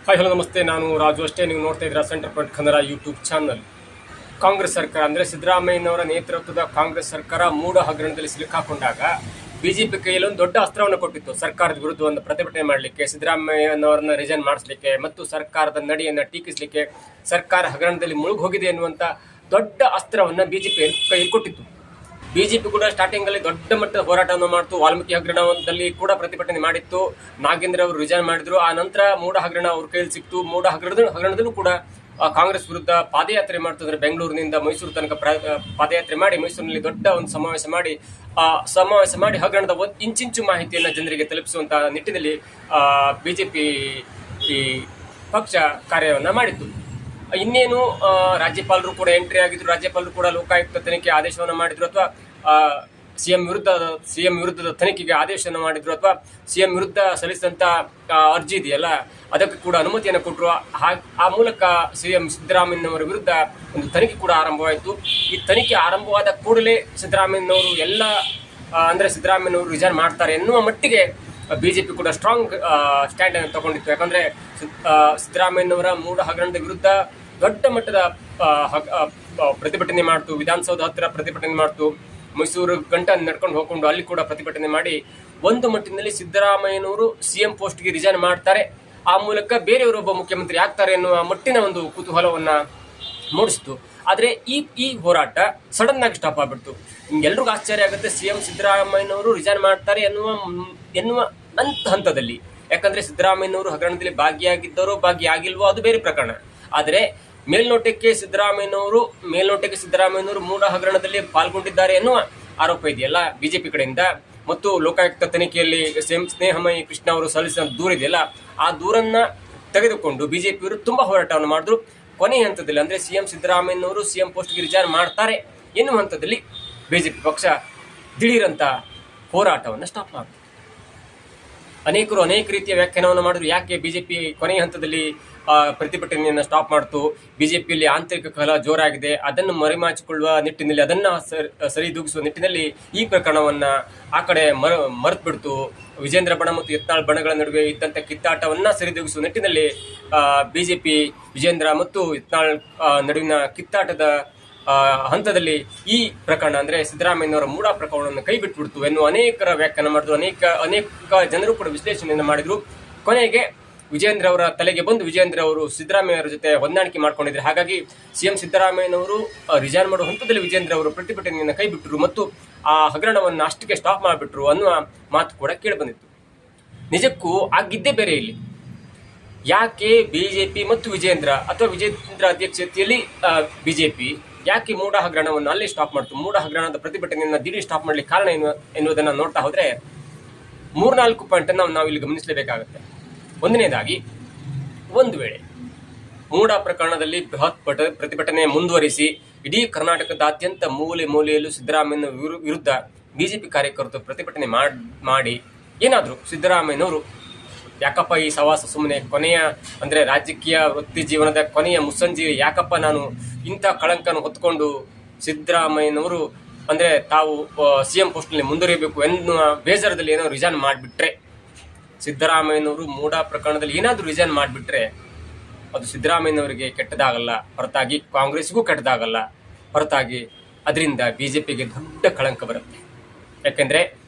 Hi hello ನಮಸ್ತೆ, ನಾನು ರಾಜು. ಅಷ್ಟೇ ನೀವು ನೋಡ್ತಾ ಇದ್ದೀರಾ centre point Kannada YouTube channel. Congress ಸರ್ಕಾರ ಅಂದರೆ ಸಿದ್ದರಾಮಯ್ಯನವರ ನೇತೃತ್ವದ ಕಾಂಗ್ರೆಸ್ ಸರ್ಕಾರ ಮೂಢ ಹಗರಣದಲ್ಲಿ ಸಿಲುಕಾಕೊಂಡಾಗ ಬಿಜೆಪಿ ಕೈಯಲ್ಲಿ ಒಂದು ದೊಡ್ಡ ಅಸ್ತ್ರವನ್ನು ಕೊಟ್ಟಿತ್ತು. ಸರ್ಕಾರದ ವಿರುದ್ಧ ಒಂದು ಪ್ರತಿಭಟನೆ ಮಾಡಲಿಕ್ಕೆ, ಸಿದ್ದರಾಮಯ್ಯನವರನ್ನ ರಿಸೈನ್ ಮಾಡಿಸಲಿಕ್ಕೆ ಮತ್ತು ಸರ್ಕಾರದ ನಡೆಯನ್ನು ಟೀಕಿಸಲಿಕ್ಕೆ, ಸರ್ಕಾರ ಹಗರಣದಲ್ಲಿ ಮುಳುಗಿ ಹೋಗಿದೆ ಎನ್ನುವಂಥ ದೊಡ್ಡ ಅಸ್ತ್ರವನ್ನು ಬಿಜೆಪಿ ಕೈಯಲ್ಲಿ ಕೊಟ್ಟಿತ್ತು. ಬಿಜೆಪಿ ಕೂಡ ಸ್ಟಾರ್ಟಿಂಗ್ ಅಲ್ಲಿ ದೊಡ್ಡ ಮಟ್ಟದ ಹೋರಾಟವನ್ನು ಮಾಡಿತು. ವಾಲ್ಮೀಕಿ ಹಗರಣದಲ್ಲಿ ಕೂಡ ಪ್ರತಿಭಟನೆ ಮಾಡಿತ್ತು. ನಾಗೇಂದ್ರ ಅವರು ರಿಸೈನ್ ಮಾಡಿದ್ರು. ಆ ನಂತರ ಮೂಢ ಹಗರಣ ಅವ್ರ ಕೈಯಲ್ಲಿ ಸಿಕ್ತು. ಮೂಢ ಹಗರಣದಲ್ಲೂ ಕೂಡ ಕಾಂಗ್ರೆಸ್ ವಿರುದ್ಧ ಪಾದಯಾತ್ರೆ ಮಾಡ್ತಿದ್ರೆ. ಬೆಂಗಳೂರಿನಿಂದ ಮೈಸೂರು ತನಕ ಪಾದಯಾತ್ರೆ ಮಾಡಿ ಮೈಸೂರಿನಲ್ಲಿ ದೊಡ್ಡ ಒಂದು ಸಮಾವೇಶ ಮಾಡಿ ಹಗರಣದ ಇಂಚಿಂಚು ಮಾಹಿತಿಯನ್ನು ಜನರಿಗೆ ತಲುಪಿಸುವಂತಹ ನಿಟ್ಟಿನಲ್ಲಿ ಬಿಜೆಪಿ ಈ ಪಕ್ಷ ಕಾರ್ಯವನ್ನ ಮಾಡಿತ್ತು. ಇನ್ನೇನು ರಾಜ್ಯಪಾಲರು ಕೂಡ ಎಂಟ್ರಿ ಆಗಿದ್ರು. ರಾಜ್ಯಪಾಲರು ಕೂಡ ಲೋಕಾಯುಕ್ತ ತನಿಖೆ ಆದೇಶವನ್ನು ಮಾಡಿದ್ರು, ಅಥವಾ ಸಿಎಂ ವಿರುದ್ಧದ ತನಿಖೆಗೆ ಆದೇಶವನ್ನು ಮಾಡಿದ್ರು, ಅಥವಾ ಸಿಎಂ ವಿರುದ್ಧ ಸಲ್ಲಿಸಿದಂತ ಅರ್ಜಿ ಇದೆಯಲ್ಲ ಅದಕ್ಕೆ ಕೂಡ ಅನುಮತಿಯನ್ನು ಕೊಟ್ಟರು. ಆ ಮೂಲಕ ಸಿಎಂ ಸಿದ್ದರಾಮಯ್ಯನವರ ವಿರುದ್ಧ ಒಂದು ತನಿಖೆ ಕೂಡ ಆರಂಭವಾಯಿತು. ಈ ತನಿಖೆ ಆರಂಭವಾದ ಕೂಡಲೇ ಸಿದ್ದರಾಮಯ್ಯನವರು ರಿಸೈನ್ ಮಾಡ್ತಾರೆ ಎನ್ನುವ ಮಟ್ಟಿಗೆ ಬಿಜೆಪಿ ಕೂಡ ಸ್ಟ್ರಾಂಗ್ ಸ್ಟ್ಯಾಂಡ್ ಅನ್ನು ತಗೊಂಡಿತ್ತು. ಯಾಕಂದ್ರೆ ಸಿದ್ದರಾಮಯ್ಯನವರ ಮೂಢ ಹಗರಣದ ವಿರುದ್ಧ ದೊಡ್ಡ ಮಟ್ಟದ ಪ್ರತಿಭಟನೆ ಮಾಡ್ತು. ವಿಧಾನಸೌಧ ಹತ್ತಿರ ಪ್ರತಿಭಟನೆ ಮಾಡ್ತು. ಮೈಸೂರು ಗಂಟ ನಡ್ಕೊಂಡು ಹೋಗ್ಕೊಂಡು ಅಲ್ಲಿ ಕೂಡ ಪ್ರತಿಭಟನೆ ಮಾಡಿ ಒಂದು ಮಟ್ಟಿನಲ್ಲಿ ಸಿದ್ದರಾಮಯ್ಯನವರು ಸಿಎಂ ಪೋಸ್ಟ್ಗೆ ರಿಸೈನ್ ಮಾಡ್ತಾರೆ, ಆ ಮೂಲಕ ಬೇರೆಯವರೊಬ್ಬ ಮುಖ್ಯಮಂತ್ರಿ ಆಗ್ತಾರೆ ಎನ್ನುವ ಮಟ್ಟಿನ ಒಂದು ಕುತೂಹಲವನ್ನ ಮೂಡಿಸಿತು. ಆದರೆ ಈ ಹೋರಾಟ ಸಡನ್ ಆಗಿ ಸ್ಟಾಪ್ ಆಗ್ಬಿಡ್ತು. ಎಲ್ರಿಗೂ ಆಶ್ಚರ್ಯ ಆಗುತ್ತೆ, ಸಿಎಂ ಸಿದ್ದರಾಮಯ್ಯನವರು ರಿಸೈನ್ ಮಾಡ್ತಾರೆ ಎನ್ನುವ ಹಂತದಲ್ಲಿ. ಯಾಕಂದ್ರೆ ಸಿದ್ದರಾಮಯ್ಯನವರು ಹಗರಣದಲ್ಲಿ ಭಾಗಿಯಾಗಿದ್ದರೋ ಭಾಗಿಯಾಗಿಲ್ವೋ ಅದು ಬೇರೆ ಪ್ರಕರಣ. ಆದರೆ ಮೇಲ್ನೋಟಕ್ಕೆ ಸಿದ್ದರಾಮಯ್ಯನವರು ಮೂಢ ಹಗರಣದಲ್ಲಿ ಪಾಲ್ಗೊಂಡಿದ್ದಾರೆ ಎನ್ನುವ ಆರೋಪ ಇದೆಯಲ್ಲ ಬಿಜೆಪಿ ಕಡೆಯಿಂದ, ಮತ್ತು ಲೋಕಾಯುಕ್ತ ತನಿಖೆಯಲ್ಲಿ ಸ್ನೇಹಮಯಿ ಕೃಷ್ಣ ಅವರು ಸಲ್ಲಿಸಿದ ದೂರ ಇದೆಯಲ್ಲ, ಆ ದೂರನ್ನ ತೆಗೆದುಕೊಂಡು ಬಿಜೆಪಿಯವರು ತುಂಬಾ ಹೋರಾಟವನ್ನು ಮಾಡಿದ್ರು. ಕೊನೆಯ ಹಂತದಲ್ಲಿ ಅಂದ್ರೆ ಸಿಎಂ ಸಿದ್ದರಾಮಯ್ಯನವರು ಸಿಎಂ ಪೋಸ್ಟ್ಗೆ ರಿಸೈನ್ ಮಾಡ್ತಾರೆ ಎನ್ನುವ ಹಂತದಲ್ಲಿ ಬಿಜೆಪಿ ಪಕ್ಷ ದಿಢೀರಂತ ಹೋರಾಟವನ್ನು ಸ್ಟಾಪ್ ಮಾಡಿತು. ಅನೇಕರು ಅನೇಕ ರೀತಿಯ ವ್ಯಾಖ್ಯಾನವನ್ನು ಮಾಡಿದ್ರು. ಯಾಕೆ ಬಿಜೆಪಿ ಕೊನೆಯ ಹಂತದಲ್ಲಿ ಪ್ರತಿಭಟನೆಯನ್ನು ಸ್ಟಾಪ್ ಮಾಡ್ತು? ಬಿಜೆಪಿಯಲ್ಲಿ ಆಂತರಿಕ ಕಲಹ ಜೋರಾಗಿದೆ, ಅದನ್ನು ಮರೆಮಾಚಿಕೊಳ್ಳುವ ನಿಟ್ಟಿನಲ್ಲಿ, ಅದನ್ನ ಸರಿದೂಗಿಸುವ ನಿಟ್ಟಿನಲ್ಲಿ ಈ ಪ್ರಕರಣವನ್ನ ಆ ಕಡೆ ಮರೆತು ಬಿಡ್ತು. ವಿಜೇಂದ್ರ ಬಣ ಮತ್ತು ಯತ್ನಾಳ್ ಬಣಗಳ ನಡುವೆ ಇದ್ದಂಥ ಕಿತ್ತಾಟವನ್ನ ಸರಿದೂಗಿಸುವ ನಿಟ್ಟಿನಲ್ಲಿ ಬಿಜೆಪಿ ವಿಜೇಂದ್ರ ಮತ್ತು ಯತ್ನಾಳ್ ನಡುವಿನ ಕಿತ್ತಾಟದ ಹಂತದಲ್ಲಿ ಈ ಪ್ರಕರಣ ಅಂದ್ರೆ ಸಿದ್ದರಾಮಯ್ಯನವರ ಮೂಢ ಪ್ರಕರಣವನ್ನು ಕೈ ಬಿಟ್ಬಿಡ್ತು ಎನ್ನುವ ಅನೇಕರ ವ್ಯಾಖ್ಯಾನ ಮಾಡಿದ್ರು. ಅನೇಕ ಜನರು ಕೂಡ ವಿಶ್ಲೇಷಣೆಯನ್ನು ಮಾಡಿದ್ರು. ಕೊನೆಗೆ ವಿಜೇಂದ್ರ ಅವರ ತಲೆಗೆ ಬಂದು ವಿಜೇಂದ್ರ ಅವರು ಸಿದ್ದರಾಮಯ್ಯವರ ಜೊತೆ ಹೊಂದಾಣಿಕೆ ಮಾಡ್ಕೊಂಡಿದ್ರು. ಹಾಗಾಗಿ ಸಿಎಂ ಸಿದ್ದರಾಮಯ್ಯನವರು ರಿಸೈನ್ ಮಾಡುವ ಹಂತದಲ್ಲಿ ವಿಜೇಂದ್ರ ಅವರು ಪ್ರತಿಭಟನೆಯನ್ನು ಕೈ ಬಿಟ್ಟರು ಮತ್ತು ಆ ಹಗರಣವನ್ನು ಅಷ್ಟಕ್ಕೆ ಸ್ಟಾಪ್ ಮಾಡಿಬಿಟ್ರು ಅನ್ನುವ ಮಾತು ಕೂಡ ಕೇಳಿ ಬಂದಿತ್ತು. ನಿಜಕ್ಕೂ ಆಗಿದ್ದೇ ಬೇರೆ. ಇಲ್ಲಿ ಯಾಕೆ ಬಿಜೆಪಿ ಮತ್ತು ವಿಜೇಂದ್ರ ಅಧ್ಯಕ್ಷತೆಯಲ್ಲಿ ಬಿಜೆಪಿ ಯಾಕೆ ಮೂಢ ಹಗರಣವನ್ನು ಅಲ್ಲಿ ಸ್ಟಾಪ್ ಮಾಡ್ತು? ಮೂಢ ಹಗರಣದ ಪ್ರತಿಭಟನೆಯನ್ನು ದಿಢೀರ್ ಸ್ಟಾಪ್ ಮಾಡ್ಲಿಕ್ಕೆ ಕಾರಣ ಏನು ಎನ್ನುವುದನ್ನು ನೋಡ್ತಾ ಹೋದ್ರೆ 3-4 ಪಾಯಿಂಟ್ ನಾವು ಇಲ್ಲಿ ಗಮನಿಸಲೇಬೇಕಾಗುತ್ತೆ. ಒಂದನೇದಾಗಿ, ಒಂದು ವೇಳೆ ಮೂಢ ಪ್ರಕರಣದಲ್ಲಿ ಬೃಹತ್ ಪ್ರತಿಭಟನೆ ಮುಂದುವರಿಸಿ ಇಡೀ ಕರ್ನಾಟಕದಾದ್ಯಂತ ಮೂಲೆಯಲ್ಲೂ ಸಿದ್ದರಾಮಯ್ಯನ ವಿರುದ್ಧ ಬಿಜೆಪಿ ಕಾರ್ಯಕರ್ತರು ಪ್ರತಿಭಟನೆ ಮಾಡಿ ಏನಾದ್ರು ಸಿದ್ದರಾಮಯ್ಯನವರು ಯಾಕಪ್ಪ ಈ ಸವಾಸ ಸುಮ್ಮನೆ, ಕೊನೆಯ ಅಂದ್ರೆ ರಾಜಕೀಯ ವೃತ್ತಿ ಜೀವನದ ಕೊನೆಯ ಮುಸ್ಸಂಜೆ ಯಾಕಪ್ಪ ನಾನು ಇಂಥ ಕಳಂಕನ್ನು ಹೊತ್ಕೊಂಡು ಸಿದ್ದರಾಮಯ್ಯನವರು ಅಂದ್ರೆ ತಾವು ಸಿಎಂ ಪೋಸ್ಟ್ನಲ್ಲಿ ಮುಂದುವರಿಯಬೇಕು ಎನ್ನುವ ಬೇಸರದಲ್ಲಿ ಏನೋ ರಿಸೈನ್ ಮಾಡಿಬಿಟ್ರೆ, ಸಿದ್ದರಾಮಯ್ಯನವರು ಮೂಢ ಪ್ರಕರಣದಲ್ಲಿ ಏನಾದರೂ ರಿಸೈನ್ ಮಾಡಿಬಿಟ್ರೆ ಅದು ಸಿದ್ದರಾಮಯ್ಯನವರಿಗೆ ಕೆಟ್ಟದಾಗಲ್ಲ ಹೊರತಾಗಿ, ಕಾಂಗ್ರೆಸ್ಗೂ ಕೆಟ್ಟದಾಗಲ್ಲ ಹೊರತಾಗಿ, ಅದರಿಂದ ಬಿಜೆಪಿಗೆ ದೊಡ್ಡ ಕಳಂಕ ಬರುತ್ತೆ. ಯಾಕೆಂದ್ರೆ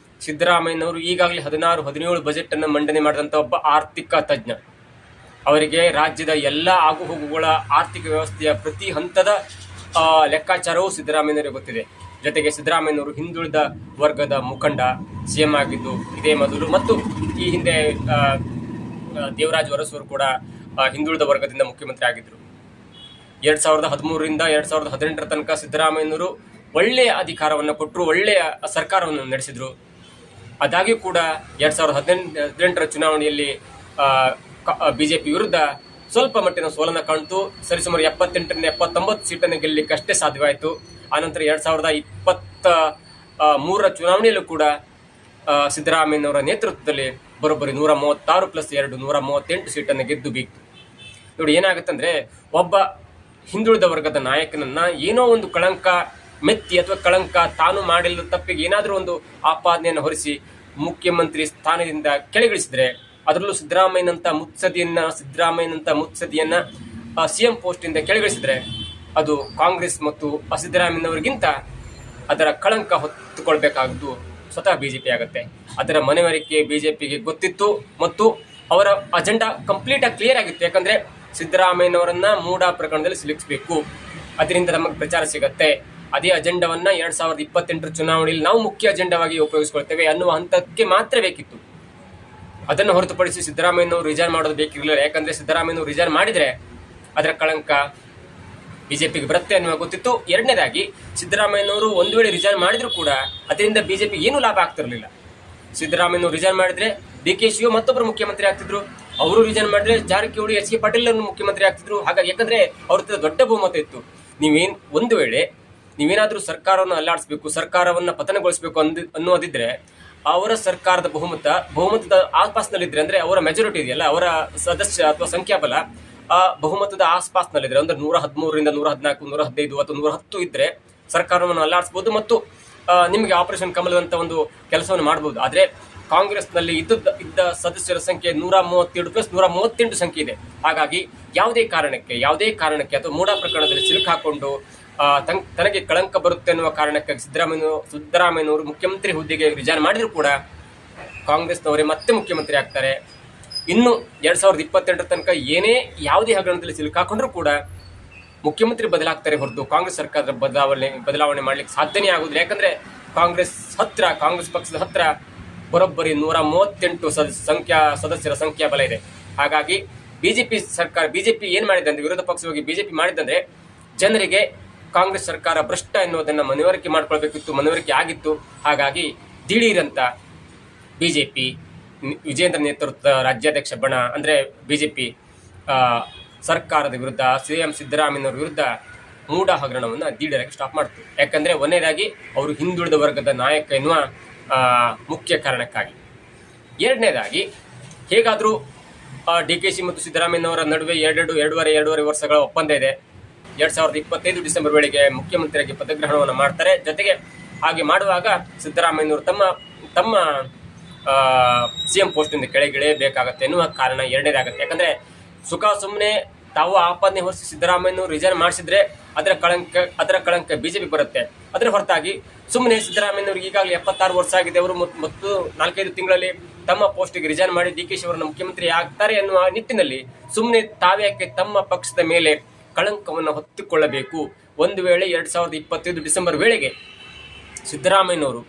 ಸಿದ್ದರಾಮಯ್ಯನವರು ಈಗಾಗಲೇ 16-17 ಬಜೆಟ್ ಅನ್ನು ಮಂಡನೆ ಮಾಡಿದಂಥ ಒಬ್ಬ ಆರ್ಥಿಕ ತಜ್ಞ. ಅವರಿಗೆ ರಾಜ್ಯದ ಎಲ್ಲ ಆಗುಹೋಗುಗಳ ಆರ್ಥಿಕ ವ್ಯವಸ್ಥೆಯ ಪ್ರತಿ ಹಂತದ ಲೆಕ್ಕಾಚಾರವೂ ಸಿದ್ದರಾಮಯ್ಯನವರಿಗೆ ಗೊತ್ತಿದೆ. ಜೊತೆಗೆ ಸಿದ್ದರಾಮಯ್ಯನವರು ಹಿಂದುಳಿದ ವರ್ಗದ ಮುಖಂಡ, ಸಿಎಂ ಆಗಿದ್ದು ಇದೇ ಮೊದಲು, ಮತ್ತು ಈ ಹಿಂದೆ ದೇವರಾಜ್ ಅರಸು ಕೂಡ ಹಿಂದುಳಿದ ವರ್ಗದಿಂದ ಮುಖ್ಯಮಂತ್ರಿ ಆಗಿದ್ರು. 2013ರಿಂದ 2018 ತನಕ ಸಿದ್ದರಾಮಯ್ಯನವರು ಒಳ್ಳೆಯ ಅಧಿಕಾರವನ್ನು ಕೊಟ್ಟರು, ಒಳ್ಳೆಯ ಸರ್ಕಾರವನ್ನು ನಡೆಸಿದ್ರು. ಆದಾಗ್ಯೂ ಕೂಡ 2018 ಚುನಾವಣೆಯಲ್ಲಿ ಬಿಜೆಪಿ ವಿರುದ್ಧ ಸ್ವಲ್ಪ ಮಟ್ಟಿನ ಸೋಲನ್ನು ಕಾಣ್ತು. ಸರಿಸುಮಾರು 78ರಿಂದ 79 ಸೀಟನ್ನು ಗೆಲ್ಲಲಿಕ್ಕೆ ಅಷ್ಟೇ ಸಾಧ್ಯವಾಯಿತು. ಆನಂತರ 2023 ಚುನಾವಣೆಯಲ್ಲೂ ಕೂಡ ಸಿದ್ದರಾಮಯ್ಯನವರ ನೇತೃತ್ವದಲ್ಲಿ ಬರೋಬ್ಬರಿ 136+2 138 ಸೀಟನ್ನು ಗೆದ್ದು ಬೀಗ್ತು. ನೋಡಿ ಏನಾಗುತ್ತಂದ್ರೆ, ಒಬ್ಬ ಹಿಂದುಳಿದ ವರ್ಗದ ನಾಯಕನನ್ನ ಏನೋ ಒಂದು ಕಳಂಕ ಮೆತ್ತಿ ಅಥವಾ ಕಳಂಕ ತಾನು ಮಾಡಿಲ್ಲದ ತಪ್ಪಿಗೆ ಏನಾದರೂ ಒಂದು ಆಪಾದನೆಯನ್ನು ಹೊರಿಸಿ ಮುಖ್ಯಮಂತ್ರಿ ಸ್ಥಾನದಿಂದ ಕೆಳಗಿಳಿಸಿದ್ರೆ ಅದರಲ್ಲೂ ಸಿದ್ದರಾಮಯ್ಯನಂತ ಮುತ್ಸದಿಯನ್ನ ಸಿಎಂ ಪೋಸ್ಟ್ ಇಂದ ಕೆಳಗಿಳಿಸಿದ್ರೆ ಅದು ಕಾಂಗ್ರೆಸ್ ಮತ್ತು ಸಿದ್ದರಾಮಯ್ಯನವರಿಗಿಂತ ಅದರ ಕಳಂಕ ಹೊತ್ತುಕೊಳ್ಬೇಕಾದ್ದು ಸ್ವತಃ ಬಿಜೆಪಿ ಆಗುತ್ತೆ. ಅದರ ಮನವರಿಕೆ ಬಿಜೆಪಿಗೆ ಗೊತ್ತಿತ್ತು ಮತ್ತು ಅವರ ಅಜೆಂಡಾ ಕಂಪ್ಲೀಟ್ ಆಗಿ ಕ್ಲಿಯರ್ ಆಗಿತ್ತು. ಯಾಕಂದ್ರೆ ಸಿದ್ದರಾಮಯ್ಯನವರನ್ನ ಮೂಡ ಪ್ರಕರಣದಲ್ಲಿ ಸಿಲುಕಿಸಬೇಕು, ಅದರಿಂದ ನಮಗೆ ಪ್ರಚಾರ ಸಿಗತ್ತೆ, ಅದೇ ಅಜೆಂಡಾವನ್ನ 2028 ಚುನಾವಣೆಯಲ್ಲಿ ನಾವು ಮುಖ್ಯ ಅಜೆಂಡಾವಾಗಿ ಉಪಯೋಗಿಸ್ಕೊಳ್ತೇವೆ ಅನ್ನುವ ಹಂತಕ್ಕೆ ಮಾತ್ರ ಬೇಕಿತ್ತು. ಅದನ್ನು ಹೊರತುಪಡಿಸಿ ಸಿದ್ದರಾಮಯ್ಯನವರು ರಿಸೈನ್ ಮಾಡೋದು ಬೇಕಿರಲಿಲ್ಲ. ಯಾಕಂದ್ರೆ ಸಿದ್ದರಾಮಯ್ಯನವರು ರಿಸೈನ್ ಮಾಡಿದ್ರೆ ಅದರ ಕಳಂಕ ಬಿಜೆಪಿಗೆ ಬರುತ್ತೆ ಅನ್ನುವ ಗೊತ್ತಿತ್ತು. ಎರಡನೇದಾಗಿ ಸಿದ್ದರಾಮಯ್ಯನವರು ಒಂದು ವೇಳೆ ರಿಸೈನ್ ಮಾಡಿದ್ರು ಕೂಡ ಅದರಿಂದ ಬಿಜೆಪಿ ಏನೂ ಲಾಭ ಆಗ್ತಿರಲಿಲ್ಲ. ಸಿದ್ದರಾಮಯ್ಯನವರು ರಿಸೈನ್ ಮಾಡಿದ್ರೆ DK ಮತ್ತೊಬ್ಬರು ಮುಖ್ಯಮಂತ್ರಿ ಆಗ್ತಿದ್ರು, ಅವರು ರಿಸೈನ್ ಮಾಡಿದ್ರೆ ಜಾರಕಿಹೊಳಿ HK ಪಾಟೀಲ್ ಮುಖ್ಯಮಂತ್ರಿ ಆಗ್ತಿದ್ರು. ಹಾಗಾಗಿ ಯಾಕಂದ್ರೆ ಅವ್ರ ದೊಡ್ಡ ಬಹುಮತ ಇತ್ತು. ಒಂದು ವೇಳೆ ನೀವೇನಾದ್ರೂ ಸರ್ಕಾರವನ್ನು ಅಲ್ಲಾಡಿಸಬೇಕು, ಸರ್ಕಾರವನ್ನ ಪತನಗೊಳಿಸಬೇಕು ಅನ್ನೋದಿದ್ರೆ ಅವರ ಸರ್ಕಾರದ ಬಹುಮತದ ಆಸ್ಪಾಸ್ನಲ್ಲಿದ್ರೆ, ಅಂದ್ರೆ ಅವರ ಮೆಜಾರಿಟಿ ಇದೆಯಲ್ಲ, ಅವರ ಸದಸ್ಯ ಅಥವಾ ಸಂಖ್ಯಾಬಲ ಬಹುಮತದ ಆಸ್ಪಾಸ್ನಲ್ಲಿದ್ರೆ, ಅಂದ್ರೆ 113ರಿಂದ 114, 115 ಅಥವಾ 110 ಇದ್ರೆ ಸರ್ಕಾರವನ್ನು ಅಲ್ಲಾಡಿಸಬಹುದು ಮತ್ತು ನಿಮಗೆ ಆಪರೇಷನ್ ಕಮಲದಂತ ಒಂದು ಕೆಲಸವನ್ನು ಮಾಡಬಹುದು. ಆದ್ರೆ ಕಾಂಗ್ರೆಸ್ನಲ್ಲಿ ಇದ್ದ ಸದಸ್ಯರ ಸಂಖ್ಯೆ 132 ಪ್ಲಸ್ 138 ಸಂಖ್ಯೆ ಇದೆ. ಹಾಗಾಗಿ ಯಾವುದೇ ಕಾರಣಕ್ಕೆ ಅಥವಾ ಮೂಡ ಪ್ರಕರಣದಲ್ಲಿ ಸಿಲುಕು ಹಾಕೊಂಡು ತನಗೆ ಕಳಂಕ ಬರುತ್ತೆ ಅನ್ನುವ ಕಾರಣಕ್ಕೆ ಸಿದ್ದರಾಮಯ್ಯನವರು ಮುಖ್ಯಮಂತ್ರಿ ಹುದ್ದೆಗೆ ರಿಸೈನ್ ಮಾಡಿದ್ರು ಕೂಡ ಕಾಂಗ್ರೆಸ್ನವರೇ ಮತ್ತೆ ಮುಖ್ಯಮಂತ್ರಿ ಆಗ್ತಾರೆ. ಇನ್ನು 2028 ತನಕ ಯಾವುದೇ ಹಗರಣದಲ್ಲಿ ಸಿಲುಕಾಕೊಂಡ್ರು ಕೂಡ ಮುಖ್ಯಮಂತ್ರಿ ಬದಲಾಗ್ತಾರೆ ಹೊರತು ಕಾಂಗ್ರೆಸ್ ಸರ್ಕಾರದ ಬದಲಾವಣೆ ಮಾಡ್ಲಿಕ್ಕೆ ಸಾಧ್ಯನೇ ಆಗುದಿಲ್ಲ. ಯಾಕಂದ್ರೆ ಕಾಂಗ್ರೆಸ್ ಪಕ್ಷದ ಹತ್ರ ಬರೋಬ್ಬರಿ 138 ಸದಸ್ಯರ ಸಂಖ್ಯಾ ಬಲ ಇದೆ. ಹಾಗಾಗಿ ಬಿಜೆಪಿ ಏನ್ ಮಾಡಿದೆ ಅಂದ್ರೆ, ವಿರೋಧ ಪಕ್ಷವಾಗಿ ಬಿಜೆಪಿ ಮಾಡಿದಂದ್ರೆ ಜನರಿಗೆ ಕಾಂಗ್ರೆಸ್ ಸರ್ಕಾರ ಭ್ರಷ್ಟ ಎನ್ನುವುದನ್ನ ಮನವರಿಕೆ ಮಾಡ್ಕೊಳ್ಬೇಕಿತ್ತು, ಮನವರಿಕೆ ಆಗಿತ್ತು. ಹಾಗಾಗಿ ದಿಢೀರಂತ ಬಿಜೆಪಿ ವಿಜೇಂದ್ರ ನೇತೃತ್ವದ ರಾಜ್ಯಾಧ್ಯಕ್ಷ ಬಣ ಅಂದ್ರೆ ಬಿಜೆಪಿ ಸರ್ಕಾರದ ವಿರುದ್ಧ, ಸಿಎಂ ಸಿದ್ದರಾಮಯ್ಯನವರ ವಿರುದ್ಧ ಮೂಡ ಹಗರಣವನ್ನು ದಿಢೀರಾಗಿ ಸ್ಟಾಪ್ ಮಾಡ್ತು. ಯಾಕಂದ್ರೆ ಒಂದನೇದಾಗಿ ಅವರು ಹಿಂದುಳಿದ ವರ್ಗದ ನಾಯಕ ಎನ್ನುವ ಮುಖ್ಯ ಕಾರಣಕ್ಕಾಗಿ. ಎರಡನೇದಾಗಿ ಹೇಗಾದ್ರೂ DK ಮತ್ತು ಸಿದ್ದರಾಮಯ್ಯನವರ ನಡುವೆ ಎರಡೂವರೆ ವರ್ಷಗಳ ಒಪ್ಪಂದ ಇದೆ. 2025 ಡಿಸೆಂಬರ್ ವೇಳೆಗೆ ಮುಖ್ಯಮಂತ್ರಿಯಾಗಿ ಪದಗ್ರಹಣವನ್ನು ಮಾಡ್ತಾರೆ. ಜೊತೆಗೆ ಹಾಗೆ ಮಾಡುವಾಗ ಸಿದ್ದರಾಮಯ್ಯನವರು ತಮ್ಮ ಸಿಎಂ ಪೋಸ್ಟ್ ಇಂದ ಕೆಳಗಿಳಿಯಬೇಕಾಗತ್ತೆ ಎನ್ನುವ ಕಾರಣ ಎರಡನೇದಾಗತ್ತೆ. ಯಾಕಂದ್ರೆ ಸುಮ್ಮನೆ ತಾವು ಆಪಾದನೆ ಹೊರಿಸಿ ಸಿದ್ದರಾಮಯ್ಯನವರು ರಿಸೈನ್ ಮಾಡಿಸಿದ್ರೆ ಅದರ ಕಳಂಕ ಬಿಜೆಪಿ ಬರುತ್ತೆ. ಅದರ ಹೊರತಾಗಿ ಸುಮ್ಮನೆ ಸಿದ್ದರಾಮಯ್ಯನವರಿಗೆ ಈಗಾಗಲೇ 76 ವರ್ಷ ಆಗಿದೆ, ಅವರು ಮತ್ತು 4-5 ತಿಂಗಳಲ್ಲಿ ತಮ್ಮ ಪೋಸ್ಟ್ಗೆ ರಿಸೈನ್ ಮಾಡಿ DK ಅವರನ್ನ ಮುಖ್ಯಮಂತ್ರಿ ಆಗ್ತಾರೆ ಎನ್ನುವ ನಿಟ್ಟಿನಲ್ಲಿ ಸುಮ್ಮನೆ ತಾವ್ಯಾಕೆ ತಮ್ಮ ಪಕ್ಷದ ಮೇಲೆ ಕಳಂಕವನ್ನು ಹೊತ್ತುಕೊಳ್ಳಬೇಕು. ಒಂದು ವೇಳೆ 2025 ಡಿಸೆಂಬರ್ ವೇಳೆಗೆ ಸಿದ್ದರಾಮಯ್ಯನವರು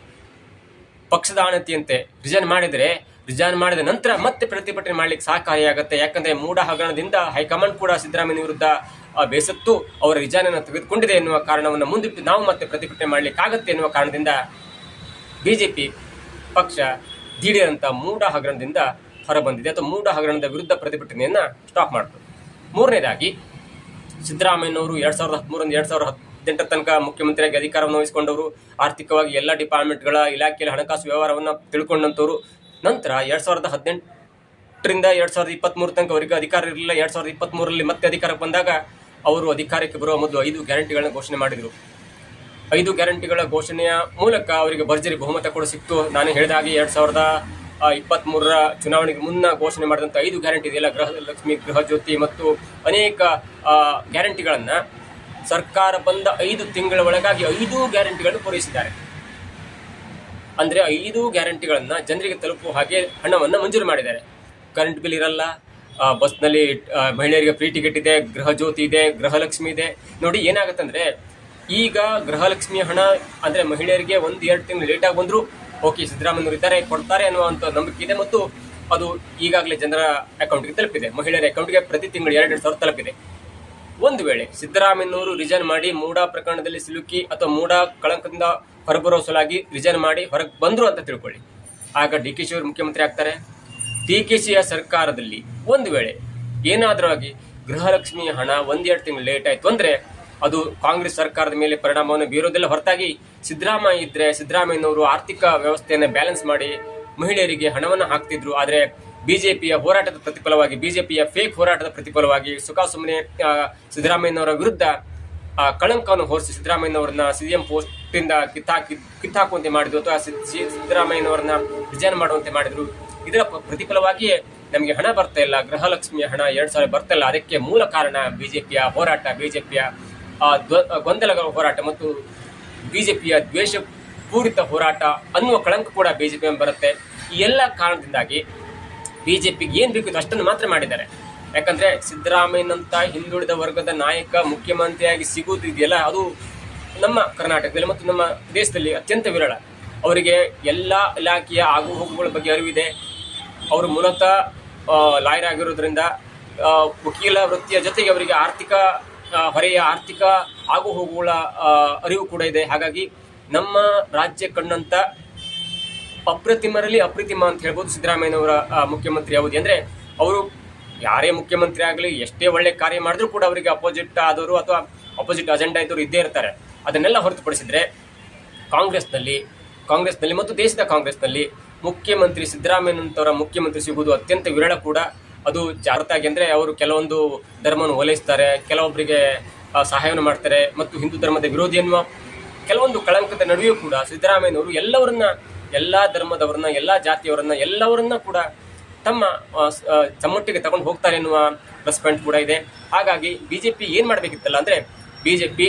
ಪಕ್ಷದ ಆಣತಿಯಂತೆ ರಿಸೈನ್ ಮಾಡಿದ ನಂತರ ಮತ್ತೆ ಪ್ರತಿಭಟನೆ ಮಾಡ್ಲಿಕ್ಕೆ ಸಹಕಾರಿಯಾಗುತ್ತೆ. ಯಾಕಂದ್ರೆ ಮೂಡ ಹಗರಣದಿಂದ ಹೈಕಮಾಂಡ್ ಕೂಡ ಸಿದ್ದರಾಮಯ್ಯ ವಿರುದ್ಧ ಬೇಸತ್ತು ಅವರ ರಿಸೈನ್ ಅನ್ನು ತೆಗೆದುಕೊಂಡಿದೆ ಎನ್ನುವ ಕಾರಣವನ್ನು ಮುಂದಿಟ್ಟು ನಾವು ಮತ್ತೆ ಪ್ರತಿಭಟನೆ ಮಾಡ್ಲಿಕ್ಕೆ ಆಗತ್ತೆ ಎನ್ನುವ ಕಾರಣದಿಂದ ಬಿಜೆಪಿ ಪಕ್ಷ ದಿಢೀರಂತ ಮೂಡ ಹಗರಣದಿಂದ ಹೊರಬಂದಿದೆ ಅಥವಾ ಮೂಡ ಹಗರಣದ ವಿರುದ್ಧ ಪ್ರತಿಭಟನೆಯನ್ನ ಸ್ಟಾಪ್ ಮಾಡ್ತಾರೆ. ಮೂರನೇದಾಗಿ ಸಿದ್ದರಾಮಯ್ಯನವರು 2013-2018 ತನಕ ಮುಖ್ಯಮಂತ್ರಿಯಾಗಿ ಅಧಿಕಾರವನ್ನು ವಹಿಸಿಕೊಂಡವರು, ಆರ್ಥಿಕವಾಗಿ ಎಲ್ಲ ಡಿಪಾರ್ಟ್ಮೆಂಟ್ಗಳ ಇಲಾಖೆಯಲ್ಲಿ ಹಣಕಾಸು ವ್ಯವಹಾರವನ್ನು ತಿಳ್ಕೊಂಡಂತವರು. ನಂತರ 2018ರಿಂದ 2023 ತನಕ ಅವರಿಗೆ ಅಧಿಕಾರ ಇರಲಿಲ್ಲ. 2023ರಲ್ಲಿ ಮತ್ತೆ ಅಧಿಕಾರಕ್ಕೆ ಬಂದಾಗ ಅವರು ಅಧಿಕಾರಕ್ಕೆ ಬರುವ ಮೊದಲು 5 ಗ್ಯಾರಂಟಿಗಳನ್ನು ಘೋಷಣೆ ಮಾಡಿದರು. 5 ಗ್ಯಾರಂಟಿಗಳ ಘೋಷಣೆಯ ಮೂಲಕ ಅವರಿಗೆ ಭರ್ಜರಿ ಬಹುಮತ ಕೂಡ ಸಿಕ್ತು. ನಾನು ಹೇಳಿದ ಹಾಗೆ 2023ರ ಚುನಾವಣೆಗೆ ಮುನ್ನ ಘೋಷಣೆ ಮಾಡಿದಂಥ 5 ಗ್ಯಾರಂಟಿ ಇದೆಯಲ್ಲ, ಗೃಹಲಕ್ಷ್ಮಿ, ಗೃಹ ಜ್ಯೋತಿ ಮತ್ತು ಅನೇಕ ಗ್ಯಾರಂಟಿಗಳನ್ನ ಸರ್ಕಾರ ಬಂದ 5 ತಿಂಗಳ ಒಳಗಾಗಿ 5 ಗ್ಯಾರಂಟಿಗಳನ್ನು ಪೂರೈಸಿದ್ದಾರೆ. ಅಂದ್ರೆ 5 ಗ್ಯಾರಂಟಿಗಳನ್ನ ಜನರಿಗೆ ತಲುಪುವ ಹಾಗೆ ಹಣವನ್ನು ಮಂಜೂರು ಮಾಡಿದ್ದಾರೆ. ಕರೆಂಟ್ ಬಿಲ್ ಇರಲ್ಲ, ಬಸ್ನಲ್ಲಿ ಮಹಿಳೆಯರಿಗೆ ಫ್ರೀ ಟಿಕೆಟ್ ಇದೆ, ಗೃಹ ಜ್ಯೋತಿ ಇದೆ, ಗೃಹಲಕ್ಷ್ಮಿ ಇದೆ. ನೋಡಿ ಏನಾಗುತ್ತಂದ್ರೆ, ಈಗ ಗೃಹಲಕ್ಷ್ಮಿ ಹಣ ಅಂದ್ರೆ ಮಹಿಳೆಯರಿಗೆ 1-2 ತಿಂಗಳು ಲೇಟ್ ಆಗಿ ಬಂದ್ರು ಓಕೆ, ಸಿದ್ದರಾಮಯ್ಯನವರು ಇದ್ದಾರೆ, ಕೊಡ್ತಾರೆ ಅನ್ನುವಂಥ ನಂಬಿಕೆ ಇದೆ ಮತ್ತು ಅದು ಈಗಾಗಲೇ ಜನರ ಅಕೌಂಟ್ಗೆ ತಲುಪಿದೆ. ಮಹಿಳೆಯರ ಅಕೌಂಟ್ಗೆ ಪ್ರತಿ ತಿಂಗಳು 2-2 ಸಾವಿರ ತಲುಪಿದೆ. ಒಂದು ವೇಳೆ ಸಿದ್ದರಾಮಯ್ಯನವರು ರಿಸೈನ್ ಮಾಡಿ ಮೂಡ ಪ್ರಕರಣದಲ್ಲಿ ಸಿಲುಕಿ ಅಥವಾ ಮೂಡ ಕಳಂಕದಿಂದ ಹೊರಬರೋ ಸಲುವಾಗಿ ರಿಸೈನ್ ಮಾಡಿ ಹೊರಗೆ ಬಂದ್ರು ಅಂತ ತಿಳ್ಕೊಳ್ಳಿ, ಆಗ DK ಅವರು ಮುಖ್ಯಮಂತ್ರಿ ಆಗ್ತಾರೆ. DK ಸರ್ಕಾರದಲ್ಲಿ ಒಂದು ವೇಳೆ ಏನಾದರೂ ಆಗಿ ಗೃಹಲಕ್ಷ್ಮಿ ಹಣ 1-2 ತಿಂಗಳು ಲೇಟ್ ಆಯ್ತು ಅಂದ್ರೆ ಅದು ಕಾಂಗ್ರೆಸ್ ಸರ್ಕಾರದ ಮೇಲೆ ಪರಿಣಾಮವನ್ನು ಬೀರೋದಿಲ್ಲ. ಹೊರತಾಗಿ ಸಿದ್ದರಾಮಯ್ಯನವರು ಆರ್ಥಿಕ ವ್ಯವಸ್ಥೆಯನ್ನು ಬ್ಯಾಲೆನ್ಸ್ ಮಾಡಿ ಮಹಿಳೆಯರಿಗೆ ಹಣವನ್ನು ಹಾಕ್ತಿದ್ರು. ಆದರೆ ಬಿಜೆಪಿಯ ಹೋರಾಟದ ಪ್ರತಿಫಲವಾಗಿ, ಬಿಜೆಪಿಯ ಫೇಕ್ ಹೋರಾಟದ ಪ್ರತಿಫಲವಾಗಿ ಸುಮ್ಮನೆ ಸಿದ್ದರಾಮಯ್ಯನವರ ವಿರುದ್ಧ ಕಳಂಕವನ್ನು ಹೊರಿಸಿ ಸಿದ್ದರಾಮಯ್ಯನವರನ್ನ ಸಿಎಂ ಪೋಸ್ಟ್ ಇಂದ ಕಿತ್ತಾಕುವಂತೆ ಮಾಡಿದ್ರು ಅಥವಾ ಸಿದ್ದರಾಮಯ್ಯನವರನ್ನ ರಿಸೈನ್ ಮಾಡುವಂತೆ ಮಾಡಿದ್ರು. ಇದರ ಪ್ರತಿಫಲವಾಗಿಯೇ ನಮಗೆ ಹಣ ಬರ್ತಾ ಇಲ್ಲ, ಗೃಹಲಕ್ಷ್ಮಿಯ ಹಣ 2,000 ಬರ್ತಾ ಇಲ್ಲ. ಅದಕ್ಕೆ ಮೂಲ ಕಾರಣ ಬಿಜೆಪಿಯ ಹೋರಾಟ, ಬಿಜೆಪಿಯ ಗೊಂದಲಗಳ ಹೋರಾಟ ಮತ್ತು ಬಿಜೆಪಿಯ ದ್ವೇಷಪೂರಿತ ಹೋರಾಟ ಅನ್ನುವ ಕಳಂಕ ಕೂಡ ಬಿಜೆಪಿ ಬರುತ್ತೆ. ಈ ಎಲ್ಲ ಕಾರಣದಿಂದಾಗಿ ಬಿಜೆಪಿಗೆ ಏನ್ ಬೇಕು ಅಷ್ಟನ್ನು ಮಾತ್ರ ಮಾಡಿದ್ದಾರೆ. ಯಾಕಂದ್ರೆ ಸಿದ್ದರಾಮಯ್ಯನಂತ ಹಿಂದುಳಿದ ವರ್ಗದ ನಾಯಕ ಮುಖ್ಯಮಂತ್ರಿಯಾಗಿ ಸಿಗುವುದಿದೆಯಲ್ಲ, ಅದು ನಮ್ಮ ಕರ್ನಾಟಕದಲ್ಲಿ ಮತ್ತು ನಮ್ಮ ದೇಶದಲ್ಲಿ ಅತ್ಯಂತ ವಿರಳ. ಅವರಿಗೆ ಎಲ್ಲ ಇಲಾಖೆಯ ಆಗು ಹೋಗುಗಳ ಬಗ್ಗೆ ಅರಿವಿದೆ. ಅವರು ಮೂಲತಃ ಲಾಯರ್ ಆಗಿರೋದ್ರಿಂದ ವಕೀಲ ವೃತ್ತಿಯ ಜೊತೆಗೆ ಅವರಿಗೆ ಹೊರೆಯ ಆರ್ಥಿಕ ಆಗು ಹೋಗುಗಳ ಅರಿವು ಕೂಡ ಇದೆ. ಹಾಗಾಗಿ ನಮ್ಮ ರಾಜ್ಯ ಕಂಡಂತ ಅಪ್ರತಿಮರಲ್ಲಿ ಅಪ್ರತಿಮ ಅಂತ ಹೇಳ್ಬೋದು ಸಿದ್ದರಾಮಯ್ಯನವರ ಮುಖ್ಯಮಂತ್ರಿ ಅವಧಿ. ಅಂದ್ರೆ ಅವರು ಯಾರೇ ಮುಖ್ಯಮಂತ್ರಿ ಆಗಲಿ, ಎಷ್ಟೇ ಒಳ್ಳೆ ಕಾರ್ಯ ಮಾಡಿದ್ರು ಕೂಡ ಅವರಿಗೆ ಅಪೋಸಿಟ್ ಆದವರು ಅಥವಾ ಅಪೋಸಿಟ್ ಅಜೆಂಡಾ ಇದ್ದವರು ಇದ್ದೇ ಇರ್ತಾರೆ. ಅದನ್ನೆಲ್ಲ ಹೊರತುಪಡಿಸಿದ್ರೆ ಕಾಂಗ್ರೆಸ್ನಲ್ಲಿ ಮತ್ತು ದೇಶದ ಕಾಂಗ್ರೆಸ್ನಲ್ಲಿ ಮುಖ್ಯಮಂತ್ರಿ ಸಿದ್ದರಾಮಯ್ಯನಂತವರ ಮುಖ್ಯಮಂತ್ರಿ ಸಿಗುವುದು ಅತ್ಯಂತ ವಿರಳ ಕೂಡ. ಅದು ಜಾಗೃತಾಗಿ ಅಂದರೆ ಅವರು ಕೆಲವೊಂದು ಧರ್ಮವನ್ನು ಓಲೈಸ್ತಾರೆ, ಕೆಲವೊಬ್ಬರಿಗೆ ಸಹಾಯವನ್ನು ಮಾಡ್ತಾರೆ ಮತ್ತು ಹಿಂದೂ ಧರ್ಮದ ವಿರೋಧಿ ಎನ್ನುವ ಕೆಲವೊಂದು ಕಳಂಕದ ನಡುವೆಯೂ ಕೂಡ ಸಿದ್ದರಾಮಯ್ಯನವರು ಎಲ್ಲ ಧರ್ಮದವರನ್ನ, ಎಲ್ಲ ಜಾತಿಯವರನ್ನ, ಎಲ್ಲವರನ್ನ ಕೂಡ ತಮ್ಮ ಚಮ್ಮಟ್ಟಿಗೆ ತಗೊಂಡು ಹೋಗ್ತಾರೆ ಎನ್ನುವ ಪ್ಲಸ್ ಪಾಯಿಂಟ್ ಕೂಡ ಇದೆ. ಹಾಗಾಗಿ ಬಿಜೆಪಿ ಏನ್ ಮಾಡಬೇಕಿತ್ತಲ್ಲ ಅಂದ್ರೆ, ಬಿಜೆಪಿ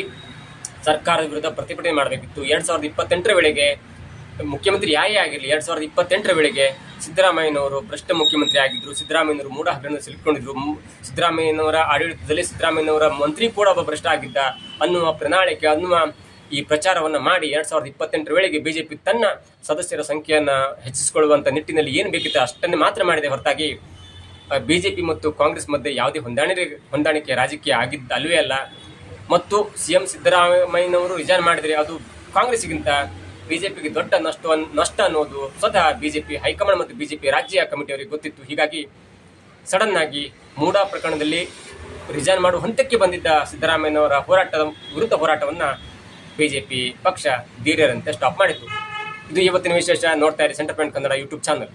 ಸರ್ಕಾರದ ವಿರುದ್ಧ ಪ್ರತಿಭಟನೆ ಮಾಡಬೇಕಿತ್ತು. 2028ರ ವೇಳೆಗೆ ಮುಖ್ಯಮಂತ್ರಿ ಯಾರೇ ಆಗಿರಲಿ, 2028ರ ವೇಳೆಗೆ ಸಿದ್ದರಾಮಯ್ಯನವರು ಭ್ರಷ್ಟ ಮುಖ್ಯಮಂತ್ರಿ ಆಗಿದ್ರು, ಸಿದ್ದರಾಮಯ್ಯನವರು ಮೂಢ ಹಗರಣ ಸಿಲುಕೊಂಡಿದ್ರು, ಸಿದ್ದರಾಮಯ್ಯನವರ ಆಡಳಿತದಲ್ಲಿ ಸಿದ್ದರಾಮಯ್ಯನವರ ಮಂತ್ರಿ ಕೂಡ ಒಬ್ಬ ಭ್ರಷ್ಟ ಆಗಿದ್ದ ಅನ್ನುವ ಪ್ರಣಾಳಿಕೆ, ಅನ್ನುವ ಈ ಪ್ರಚಾರವನ್ನು ಮಾಡಿ 2028ರ ವೇಳೆಗೆ ಬಿಜೆಪಿ ತನ್ನ ಸದಸ್ಯರ ಸಂಖ್ಯೆಯನ್ನು ಹೆಚ್ಚಿಸಿಕೊಳ್ಳುವಂತ ನಿಟ್ಟಿನಲ್ಲಿ ಏನು ಬೇಕಿತ್ತು ಅಷ್ಟನ್ನೇ ಮಾತ್ರ ಮಾಡಿದೆ ಹೊರತಾಗಿ ಬಿಜೆಪಿ ಮತ್ತು ಕಾಂಗ್ರೆಸ್ ಮಧ್ಯೆ ಯಾವುದೇ ಹೊಂದಾಣಿಕೆ ರಾಜಕೀಯ ಅಲ್ವೇ ಅಲ್ಲ. ಮತ್ತು ಸಿಎಂ ಸಿದ್ದರಾಮಯ್ಯನವರು ರಿಸೈನ್ ಮಾಡಿದರೆ ಅದು ಕಾಂಗ್ರೆಸ್ಗಿಂತ ಬಿಜೆಪಿಗೆ ದೊಡ್ಡ ನಷ್ಟ ಅನ್ನೋದು ಸ್ವತಃ ಬಿಜೆಪಿ ಹೈಕಮಾಂಡ್ ಮತ್ತು ಬಿಜೆಪಿ ರಾಜ್ಯ ಕಮಿಟಿಯವರಿಗೆ ಗೊತ್ತಿತ್ತು. ಹೀಗಾಗಿ ಸಡನ್ ಆಗಿ ಮೂಡಾ ಪ್ರಕರಣದಲ್ಲಿ ರಿಸೈನ್ ಮಾಡುವ ಹಂತಕ್ಕೆ ಬಂದಿದ್ದ ಸಿದ್ದರಾಮಯ್ಯನವರ ವಿರುದ್ಧ ಹೋರಾಟವನ್ನ ಬಿಜೆಪಿ ಪಕ್ಷ ಧೀರ್ಯರಂತೆ ಸ್ಟಾಪ್ ಮಾಡಿತ್ತು. ಇದು ಇವತ್ತಿನ ವಿಶೇಷ. ನೋಡ್ತಾ ಇರಿ centre point Kannada YouTube channel.